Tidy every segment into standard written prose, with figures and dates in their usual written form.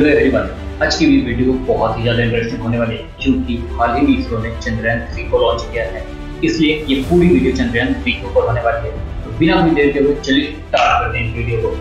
Hello everyone, आज की video बहुत ही ज्यादा इंटरेस्टिंग होने वाली है क्योंकि हाल ही में इसरो ने चंद्रयान 3 को लॉन्च किया है। इसलिए ये पूरी वीडियो चंद्रयान 3 के ऊपर होने वाली है। तो बिना कोई देर के हुए चलिए स्टार्ट करते हैं इस वीडियो को।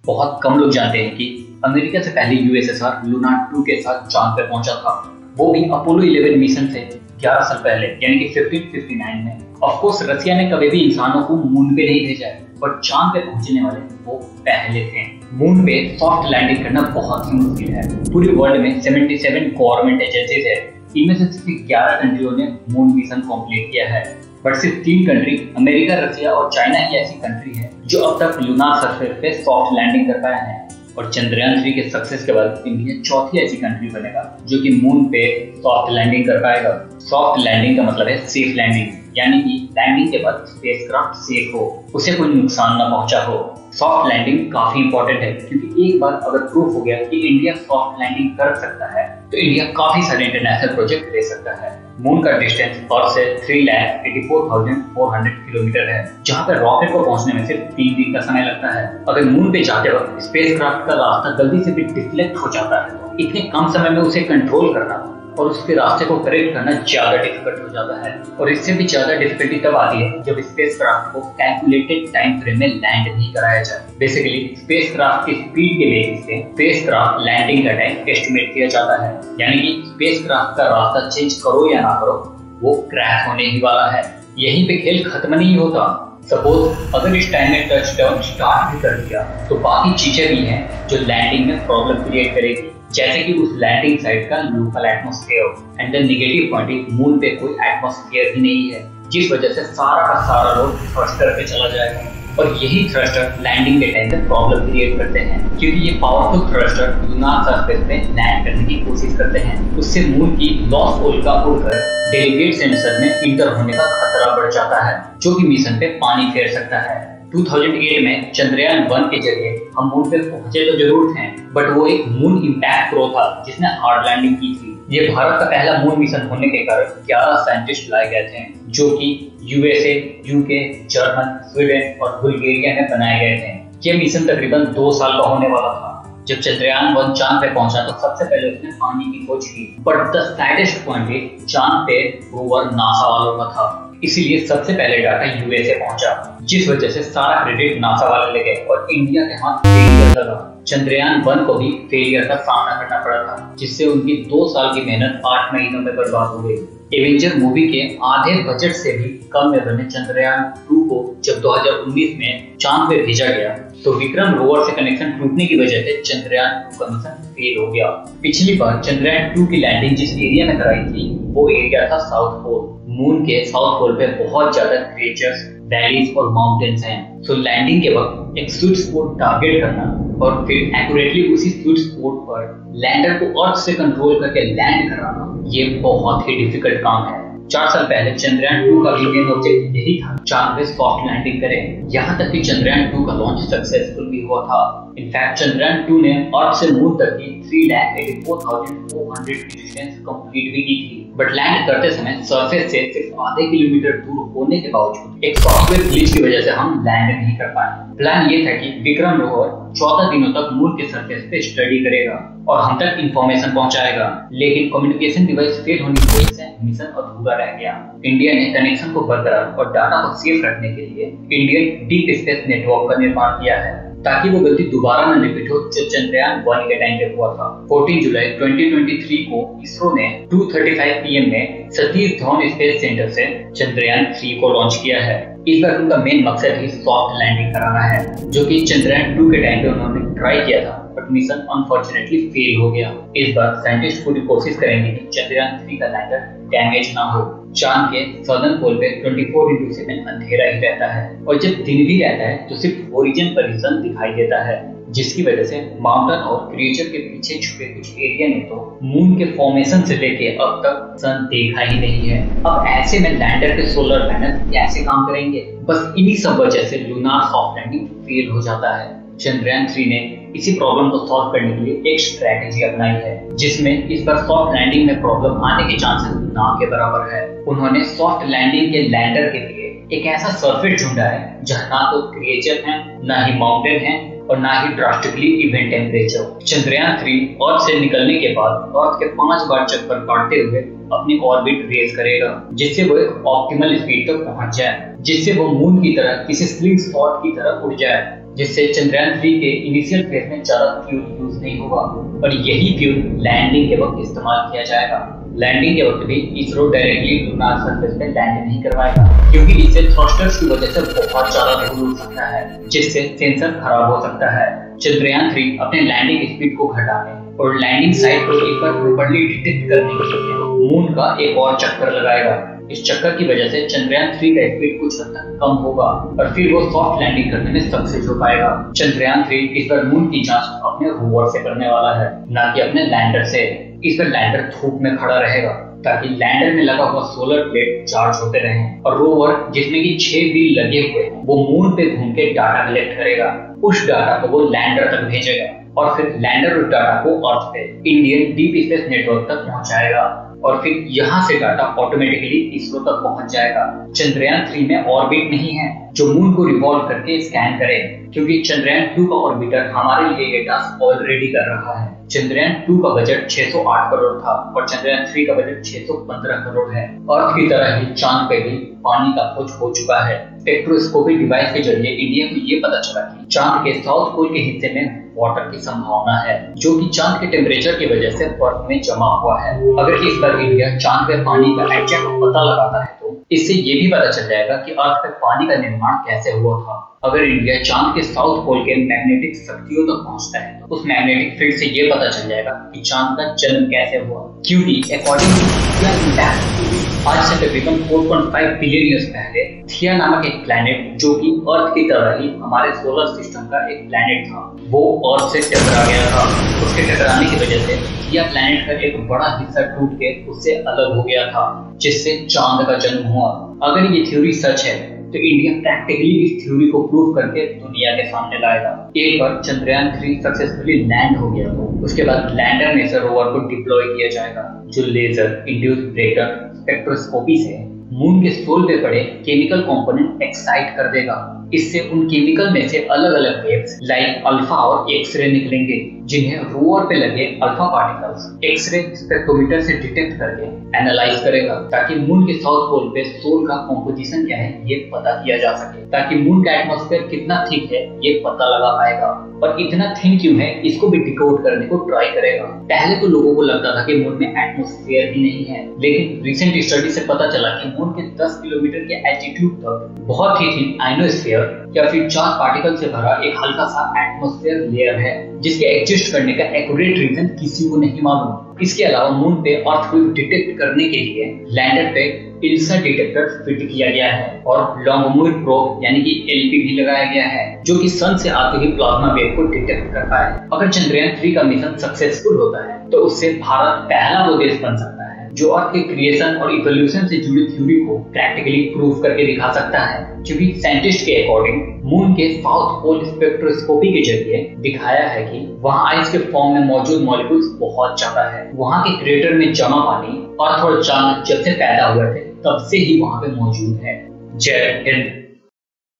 बहुत कम लोग जानते हैं कि अमेरिका से पहले यूएसएसआर लूना 2 के साथ चांद पर पहुंचा था, वो भी अपोलो 11 मिशन से 11 साल पहले यानी कि 1559 में। ऑफ कोर्स रसिया ने कभी भी इंसानों को मून पे नहीं भेजा है, पर चांद पे पहुंचने वाले वो पहले थे। मून पे सॉफ्ट लैंडिंग करना बहुत ही मुश्किल है। पूरी वर्ल्ड में 77 गवर्नमेंट एजेंसीज है, इनमें से सिर्फ 11 कंट्रियों ने मून मिशन कंप्लीट किया है। बट सिर्फ 3 कंट्री अमेरिका, रसिया और चाइना ही ऐसी कंट्री है जो अब तक लूनार सरफेस पे सॉफ्ट लैंडिंग कर पाए हैं। और चंद्रयान 3 के सक्सेस के बाद इंडिया चौथी ऐसी कंट्री बनेगा जो कि मून पे सॉफ्ट लैंडिंग कर पाएगा। सॉफ्ट लैंडिंग का मतलब है सेफ लैंडिंग, यानी कि लैंडिंग के बाद स्पेसक्राफ्ट सेफ हो, उसे कोई नुकसान न पहुंचा हो। सॉफ्ट लैंडिंग काफी इंपॉर्टेंट है क्योंकि एक बार अगर प्रूफ हो गया कि इंडिया सॉफ्ट लैंडिंग कर सकता है तो इंडिया काफी सारे इंटरनेशनल प्रोजेक्ट ले सकता है। मून का डिस्टेंस अर्थ से 3,84,400 किलोमीटर है, जहाँ पर रॉकेट को पहुंचने में सिर्फ 3 दिन का समय लगता है। अगर मून पे जाते वक्त स्पेसक्राफ्ट का रास्ता गलती से भी डिफ्लेक्ट हो जाता है, इतने कम समय में उसे कंट्रोल करना और उसके रास्ते को करेक्ट करना ज्यादा डिफिकल्ट हो जाता है। और इससे भी ज्यादा डिफिकल्टी तब आती है जब स्पेसक्राफ्ट को कैलकुलेटेड टाइम फ्रेम में लैंड नहीं कराया जाए। बेसिकली स्पेसक्राफ्ट की स्पीड के बेसिस पे स्पेसक्राफ्ट लैंडिंग का टाइम एस्टिमेट किया जाता है, यानी कि स्पेसक्राफ्ट का रास्ता चेंज करो या ना करो, वो क्रैश होने ही वाला है। यहीं पे खेल खत्म नहीं होता। सपोज अगर इस टाइम में टचडाउन स्टार्ट भी कर दिया तो बाकी चीजें भी हैं जो लैंडिंग में प्रॉब्लम क्रिएट करेगी, जैसे कि उस लैंडिंग साइट का local atmosphere. And the negative point is moon पे कोई एटमॉस्फेयर ही नहीं है, जिस वजह से सारा का सारा लोड थ्रस्टर पे चला जाएगा। और यही थ्रस्टर लैंडिंग के टाइम पे प्रॉब्लम क्रिएट करते हैं क्योंकि ये पावरफुल थ्रस्टर लूनार सरफेस पे लैंड करने की कोशिश करते हैं। उससे मून की लॉस पोल का उड़कर डेलीगेट सेंसर में इंटर होने का खतरा बढ़ जाता है, जो कि मिशन पे पानी फेर सकता है। 2008 में चंद्रयान 1 के जरिए हम मून पे पहुंचे तो जरूर थे, बट वो एक मून इम्पैक्ट प्रो था जिसने हार्ड लैंडिंग की थी। ये भारत का पहला मून मिशन होने के कारण 11 साइंटिस्ट लाए गए थे, जो कि यूएसए, यूके, जर्मन, स्वीडन और बुल्गारिया में बनाए गए थे। ये मिशन तकरीबन 2 साल का होने वाला था। जब चंद्रयान 1 चांद पे पहुंचा तो सबसे पहले उसने पानी की खोज की, बट द सैडेस्ट पॉइंट है चांद पे रोवर नासा वालों का था, इसीलिए सबसे पहले डाटा यूएसए पहुंचा, जिस वजह से सारा क्रेडिट नासा वाले ले गए और इंडिया के हाथ फेलियर लगा। चंद्रयान 1 को भी फेलियर का सामना करना पड़ा था, जिससे उनकी 2 साल की मेहनत 8 महीनों में बर्बाद हो गई। एवेंजर मूवी के आधे बजट से भी कम में बने चंद्रयान 2 को जब 2019 में चांद पे भेजा गया तो विक्रम रोवर से कनेक्शन टूटने की वजह से चंद्रयान 2 का मिशन फेल हो गया। पिछली बार चंद्रयान 2 की लैंडिंग जिस एरिया में कराई थी वो एरिया था साउथ पोल। मून के साउथ पोल पे बहुत ज्यादा क्रेचर्स, वैलीज और माउंटेन्स हैं। सो लैंडिंग के वक्त एक स्वीट स्पॉट टारगेट करना और फिर एक्यूरेटली उसी स्वीट स्पॉट पर लैंडर को अर्थ से कंट्रोल करके लैंड कराना, ये बहुत ही डिफिकल्ट काम है। 4 साल पहले चंद्रयान 2 का भी मेन ऑब्जेक्टिव यही था, चांद पे सॉफ्ट लैंडिंग करें। यहाँ तक कि चंद्रयान 2 का लॉन्च सक्सेसफुल भी हुआ था। इनफैक्ट चंद्रयान 2 ने अर्थ से मून तक की 3,84,400 की डिस्टेंस कंप्लीट भी की थी, बट लैंड करते समय सरफेस से सिर्फ आधे किलोमीटर दूर होने के बावजूद एक सॉफ्टवेयर ग्लिच की वजह से हम लैंड नहीं कर पाए। प्लान ये था कि विक्रम रोवर 14 दिनों तक मून के सरफेस पे स्टडी करेगा और हम तक इंफॉर्मेशन पहुंचाएगा, लेकिन कम्युनिकेशन डिवाइस फेल होने की वजह से मिशन अधूरा रह गया। इंडिया ने कनेक्शन को बरकरार और डाटा को सेफ रखने के लिए इंडियन डीप स्पेस नेटवर्क का निर्माण किया है, ताकि वो गलती दोबारा न रिपीट हो जो चंद्रयान 1 के टाइम पे हुआ था। 14 जुलाई 2023 को इसरो ने 2:35 PM में सतीश धवन स्पेस सेंटर से चंद्रयान 3 को लॉन्च किया है। इस बार उनका मेन मकसद ही सॉफ्ट लैंडिंग कराना है, जो कि चंद्रयान 2 के टाइम पे उन्होंने ट्राई किया था, बट मिशन अनफॉर्चुनेटली फेल हो गया। इस बार साइंटिस्ट पूरी कोशिश करेंगे कि चंद्रयान 3 का लैंडर डैमेज ना हो। चांद के सदर्न पोल पे 24/7 अंधेरा ही रहता है और जब दिन भी रहता है तो सिर्फ ओरिजिन पर ही सन दिखाई देता है। जिसकी वजह से माउंटेन और क्रिएचर के पीछे छुपे कुछ एरिया ने तो मून के फॉर्मेशन से लेके अब तक सन देखा ही नहीं है। अब ऐसे में लैंडर के सोलर पैनल कैसे काम करेंगे? बस इन्हीं सब वजह से लूनार सॉफ्ट लैंडिंग फेल हो जाता है। चंद्रयान 3 ने इसी प्रॉब्लम को सॉल्व करने के लिए एक स्ट्रेटेजी अपनाई है, जिसमें इस बार सॉफ्ट लैंडिंग में प्रॉब्लम आने के चांसेस ना के बराबर है। उन्होंने सॉफ्ट लैंडिंग के लैंडर के लिए एक ऐसा सरफेस ढूंढा है जहाँ ना तो क्रिएचर है, ना ही माउंटेन है और ना ही ड्रास्टिकली इवेंट टेम्परेचर। चंद्रयान 3 अर्थ से निकलने के बाद अर्थ के 5 बार चक्कर काटते हुए अपनी ऑर्बिट रेज करेगा, जिससे वो एक ऑप्टिमल स्पीड तक पहुंच जाए, जिससे वो मून की तरह किसी स्लिंग शॉट की तरह उड़ जाए, जिससे चंद्रयान 3 के इनिशियल फेज में ज्यादा फ्यूल यूज नहीं होगा और यही फ्यूल लैंडिंग के वक्त इस्तेमाल किया जाएगा। लैंडिंग के वक्त भी इसरो डायरेक्टली लूनार सरफेस पे लैंड नहीं करवाएगा, क्योंकि इससे थ्रस्टर्स की वजह से बहुत ज्यादा धूल उड़ सकता है, जिससे सेंसर खराब हो सकता है। चंद्रयान 3 अपने लैंडिंग स्पीड को घटाने और लैंडिंग साइट को एक बार प्रॉपर्ली डिटेक्ट करने के लिए मून का एक और चक्कर लगाएगा। इस चक्कर की वजह से चंद्रयान 3 का स्पीड कुछ हद तक कम होगा और फिर वो सॉफ्ट लैंडिंग करने में सक्सेस हो पाएगा। चंद्रयान 3 इस बार मून की जांच अपने रोवर से करने वाला है, ना कि अपने लैंडर से। इस बार लैंडर धूप में खड़ा रहेगा ताकि लैंडर में लगा हुआ सोलर प्लेट चार्ज होते रहें और रोवर, जिसमें कि 6 व्हील लगे हुए हैं, वो मून पे घूम के डाटा कलेक्ट करेगा। उस डाटा को वो लैंडर तक भेजेगा और फिर लैंडर उस डाटा को अर्थ पे इंडियन डीप स्पेस नेटवर्क तक पहुंचाएगा और फिर यहाँ से डाटा ऑटोमेटिकली इसरो तक पहुंच जाएगा। चंद्रयान 3 में ऑर्बिट नहीं है जो मून को रिवॉल्व करके स्कैन करे, क्योंकि चंद्रयान 2 का ऑर्बिटर हमारे लिए ये टास्क ऑलरेडी कर रहा है। चंद्रयान 2 का बजट 608 करोड़ था और चंद्रयान 3 का बजट 615 करोड़ है। अर्थ की तरह ही चांद पे भी पानी का खोज हो चुका है। स्पेक्ट्रोस्कोपिक डिवाइस के जरिए इंडिया को ये पता चला कि चांद के साउथ पोल के हिस्से में वाटर की संभावना है, जो कि चांद के टेम्परेचर की वजह से बर्फ में जमा हुआ है। अगर इस बार इंडिया चांद पे पानी का एग्जैक्ट पता लगाता है तो इससे ये भी पता चल जाएगा कि अर्थ पे पानी का निर्माण कैसे हुआ था। अगर इंडिया चांद के साउथ पोल के मैग्नेटिक शक्तियों तक पहुंचता है तो उस मैग्नेटिक फील्ड से ये पता चल जाएगा कि चांद का जन्म कैसे हुआ, क्योंकि अकॉर्डिंग टू आज से तकरीबन 4.5 बिलियन ईयर्स पहले थिया नामक एक प्लैनेट, जो कि अर्थ की तरह ही हमारे सोलर सिस्टम का एक प्लैनेट था, वो अर्थ से टकरा गया था। उसके टकराने की वजह से थिया प्लैनेट का एक बड़ा हिस्सा टूट के उससे अलग हो गया था, जिससे चांद का जन्म हुआ। अगर ये थ्योरी सच है तो इंडिया प्रैक्टिकली इस थ्योरी को प्रूव करके दुनिया के सामने लाएगा। एक बार चंद्रयान 3 सक्सेसफुली लैंड हो गया तो उसके बाद लैंडर में से रोवर को डिप्लॉय किया जाएगा, जो लेजर इंड्यूस्ड ब्रेकडाउन स्पेक्ट्रोस्कोपी से मून के सोल पे पड़े केमिकल कंपोनेंट एक्साइट कर देगा। इससे उन केमिकल में से अलग अलग वेव्स लाइक अल्फा और एक्सरे निकलेंगे, जिन्हें रोवर पे लगे अल्फा पार्टिकल्स एक्सरे स्पेक्ट्रोमीटर से डिटेक्ट करके एनालाइज करेगा, ताकि मून के साउथ पोल पे सोल का कॉम्पोजिशन क्या है ये पता किया जा सके, ताकि मून का एटमॉस्फेयर कितना थिक है ये पता लगा पाएगा। और इतना थिन क्यों है इसको भी डिकोड करने को ट्राई करेगा। पहले तो लोगों को लगता था कि मून में एटमॉस्फेयर ही नहीं है, लेकिन रिसेंट स्टडी से पता चला कि मून के 10 किलोमीटर के एल्टीट्यूड तक बहुत ही थिन आयनोस्फीयर या फिर चार्ज पार्टिकल से भरा एक हल्का सा एटमॉस्फेयर लेयर है, जिसके एग्जिस्ट करने का एक्यूरेट रीजन किसी को नहीं मालूम। इसके अलावा मून पे अर्थक्वेक डिटेक्ट करने के लिए लैंडर पे इल्सा डिटेक्टर फिट किया गया है और लॉन्गमूर प्रोब यानी कि एलपी भी लगाया गया है, जो कि सन से आते ही प्लाज्मा वेव को डिटेक्ट कर पाए। अगर चंद्रयान 3 का मिशन सक्सेसफुल होता है तो उससे भारत पहला वो देश बन सकता है जो अर्थ के क्रिएशन और इवोल्यूशन से जुड़ी थ्योरी को प्रैक्टिकली प्रूव करके दिखा सकता है, क्योंकि साइंटिस्ट के अकॉर्डिंग मून के साउथ पोल स्पेक्ट्रोस्कोपी के जरिए दिखाया है कि वहाँ आइस के फॉर्म में मौजूद मॉलिक्यूल्स बहुत ज्यादा है। वहाँ के क्रेटर में जमा पानी अर्थ और चांद जब से पैदा हुए थे तब से ही वहाँ पे मौजूद है। जय हिंद।